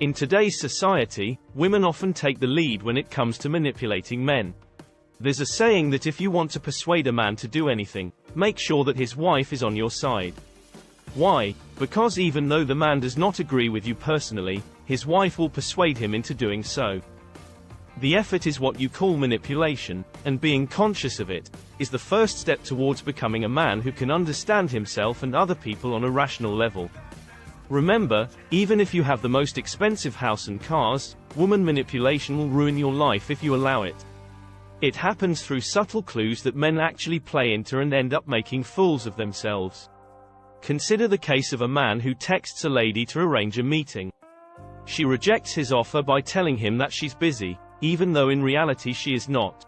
In today's society, women often take the lead when it comes to manipulating men. There's a saying that if you want to persuade a man to do anything, make sure that his wife is on your side. Why? Because even though the man does not agree with you personally, his wife will persuade him into doing so. The effort is what you call manipulation, and being conscious of it is the first step towards becoming a man who can understand himself and other people on a rational level. Remember, even if you have the most expensive house and cars, woman manipulation will ruin your life if you allow it. It happens through subtle clues that men actually play into and end up making fools of themselves. Consider the case of a man who texts a lady to arrange a meeting. She rejects his offer by telling him that she's busy, even though in reality she is not.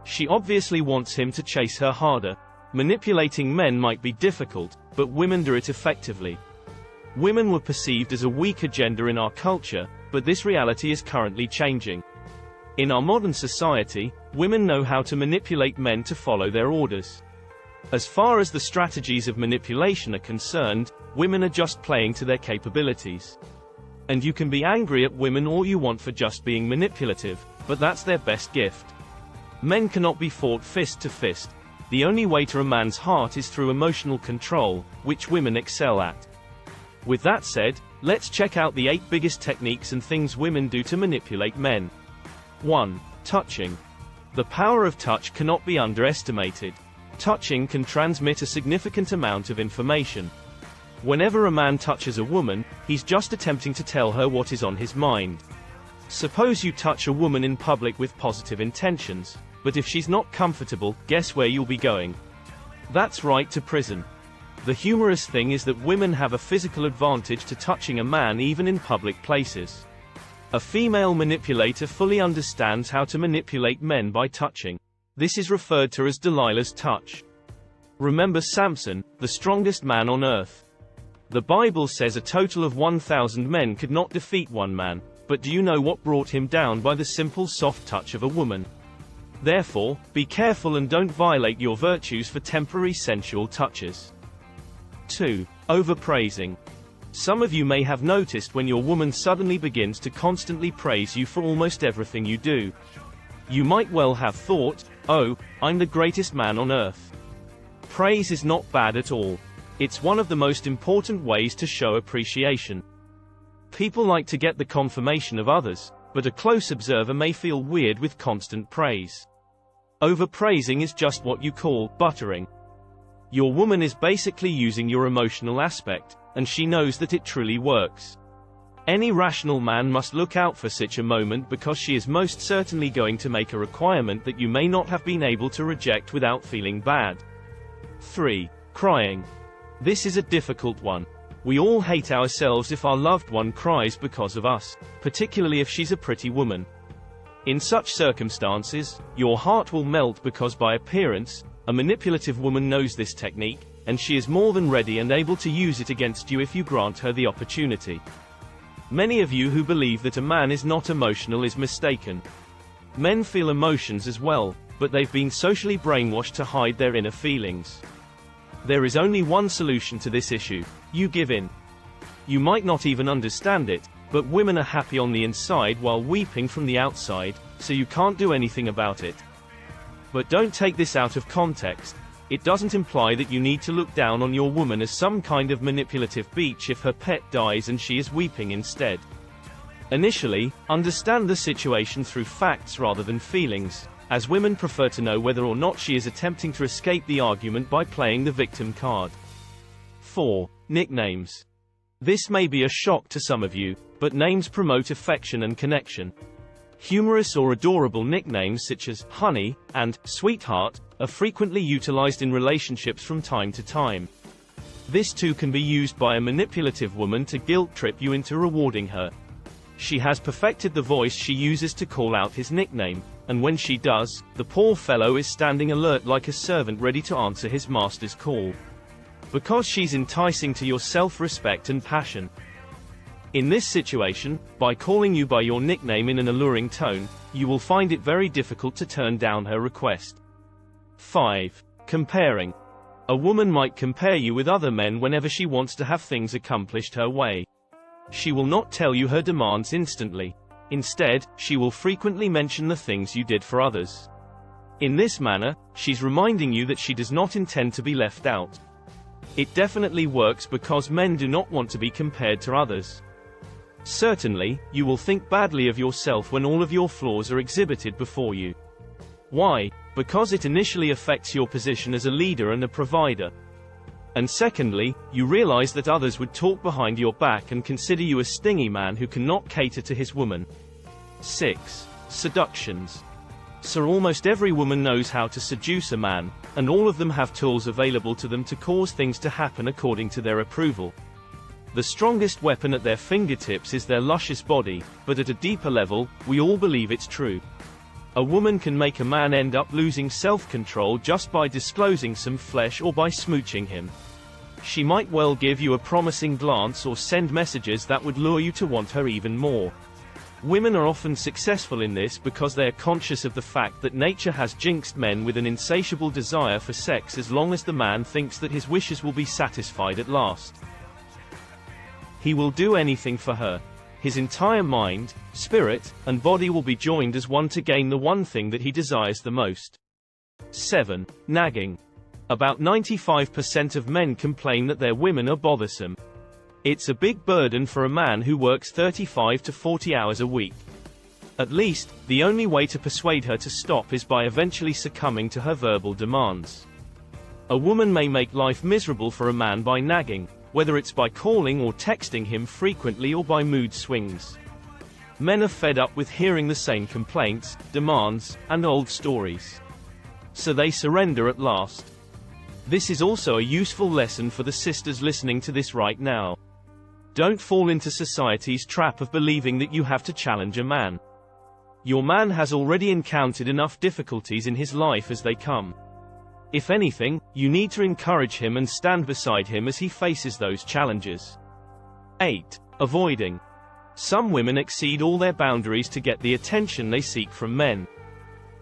She obviously wants him to chase her harder. Manipulating men might be difficult, but women do it effectively. Women were perceived as a weaker gender in our culture, but this reality is currently changing. In our modern society, women know how to manipulate men to follow their orders. As far as the strategies of manipulation are concerned, women are just playing to their capabilities. And you can be angry at women all you want for just being manipulative, but that's their best gift. Men cannot be fought fist to fist. The only way to a man's heart is through emotional control, which women excel at. With that said, let's check out the 8 biggest techniques and things women do to manipulate men. 1. Touching. The power of touch cannot be underestimated. Touching can transmit a significant amount of information. Whenever a man touches a woman, he's just attempting to tell her what is on his mind. Suppose you touch a woman in public with positive intentions, but if she's not comfortable, guess where you'll be going? That's right, to prison. The humorous thing is that women have a physical advantage to touching a man even in public places. A female manipulator fully understands how to manipulate men by touching. This is referred to as Delilah's touch. Remember Samson, the strongest man on earth. The Bible says a total of 1,000 men could not defeat one man, but do you know what brought him down? By the simple soft touch of a woman. Therefore, be careful and don't violate your virtues for temporary sensual touches. 2. Overpraising. Some of you may have noticed when your woman suddenly begins to constantly praise you for almost everything you do. You might well have thought, "Oh, I'm the greatest man on earth." Praise is not bad at all. It's one of the most important ways to show appreciation. People like to get the confirmation of others, but a close observer may feel weird with constant praise. Overpraising is just what you call buttering. Your woman is basically using your emotional aspect, and she knows that it truly works. Any rational man must look out for such a moment because she is most certainly going to make a requirement that you may not have been able to reject without feeling bad. 3. Crying. This is a difficult one. We all hate ourselves if our loved one cries because of us, particularly if she's a pretty woman. In such circumstances, your heart will melt because by appearance, a manipulative woman knows this technique, and she is more than ready and able to use it against you if you grant her the opportunity. Many of you who believe that a man is not emotional is mistaken. Men feel emotions as well, but they've been socially brainwashed to hide their inner feelings. There is only one solution to this issue: you give in. You might not even understand it, but women are happy on the inside while weeping from the outside, so you can't do anything about it. But don't take this out of context. It doesn't imply that you need to look down on your woman as some kind of manipulative bitch if her pet dies and she is weeping instead. Initially, understand the situation through facts rather than feelings, as women prefer to know whether or not she is attempting to escape the argument by playing the victim card. 4. Nicknames. This may be a shock to some of you, but names promote affection and connection. Humorous or adorable nicknames such as honey and sweetheart are frequently utilized in relationships from time to time. This too can be used by a manipulative woman to guilt-trip you into rewarding her. She has perfected the voice she uses to call out his nickname, and when she does, the poor fellow is standing alert like a servant ready to answer his master's call. Because she's enticing to your self-respect and passion. In this situation, by calling you by your nickname in an alluring tone, you will find it very difficult to turn down her request. 5. Comparing. A woman might compare you with other men whenever she wants to have things accomplished her way. She will not tell you her demands instantly. Instead, she will frequently mention the things you did for others. In this manner, she's reminding you that she does not intend to be left out. It definitely works because men do not want to be compared to others. Certainly, you will think badly of yourself when all of your flaws are exhibited before you. Why? Because it initially affects your position as a leader and a provider. And secondly, you realize that others would talk behind your back and consider you a stingy man who cannot cater to his woman. 6. Seductions. So almost every woman knows how to seduce a man, and all of them have tools available to them to cause things to happen according to their approval. The strongest weapon at their fingertips is their luscious body, but at a deeper level, we all believe it's true. A woman can make a man end up losing self-control just by disclosing some flesh or by smooching him. She might well give you a promising glance or send messages that would lure you to want her even more. Women are often successful in this because they are conscious of the fact that nature has jinxed men with an insatiable desire for sex as long as the man thinks that his wishes will be satisfied at last. He will do anything for her. His entire mind, spirit, and body will be joined as one to gain the one thing that he desires the most. 7. Nagging. About 95% of men complain that their women are bothersome. It's a big burden for a man who works 35 to 40 hours a week. At least, the only way to persuade her to stop is by eventually succumbing to her verbal demands. A woman may make life miserable for a man by nagging, whether it's by calling or texting him frequently or by mood swings. Men are fed up with hearing the same complaints, demands, and old stories. So they surrender at last. This is also a useful lesson for the sisters listening to this right now. Don't fall into society's trap of believing that you have to challenge a man. Your man has already encountered enough difficulties in his life as they come. If anything, you need to encourage him and stand beside him as he faces those challenges. 8. Avoiding. Some women exceed all their boundaries to get the attention they seek from men.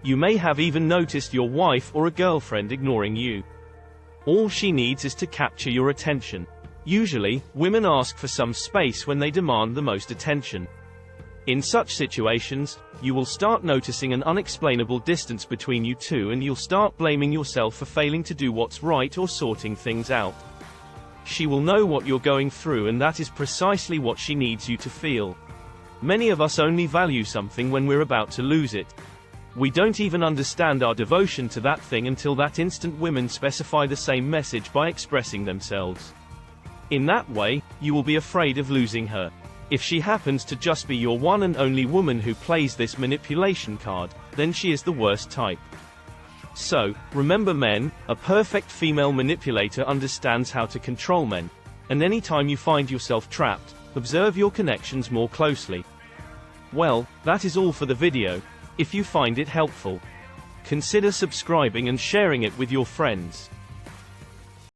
You may have even noticed your wife or a girlfriend ignoring you. All she needs is to capture your attention. Usually, women ask for some space when they demand the most attention. In such situations, you will start noticing an unexplainable distance between you two and you'll start blaming yourself for failing to do what's right or sorting things out. She will know what you're going through and that is precisely what she needs you to feel. Many of us only value something when we're about to lose it. We don't even understand our devotion to that thing until that instant. Women specify the same message by expressing themselves. In that way, you will be afraid of losing her. If she happens to just be your one and only woman who plays this manipulation card, then she is the worst type. So, remember men, a perfect female manipulator understands how to control men. And anytime you find yourself trapped, observe your connections more closely. Well, that is all for the video. If you find it helpful, consider subscribing and sharing it with your friends.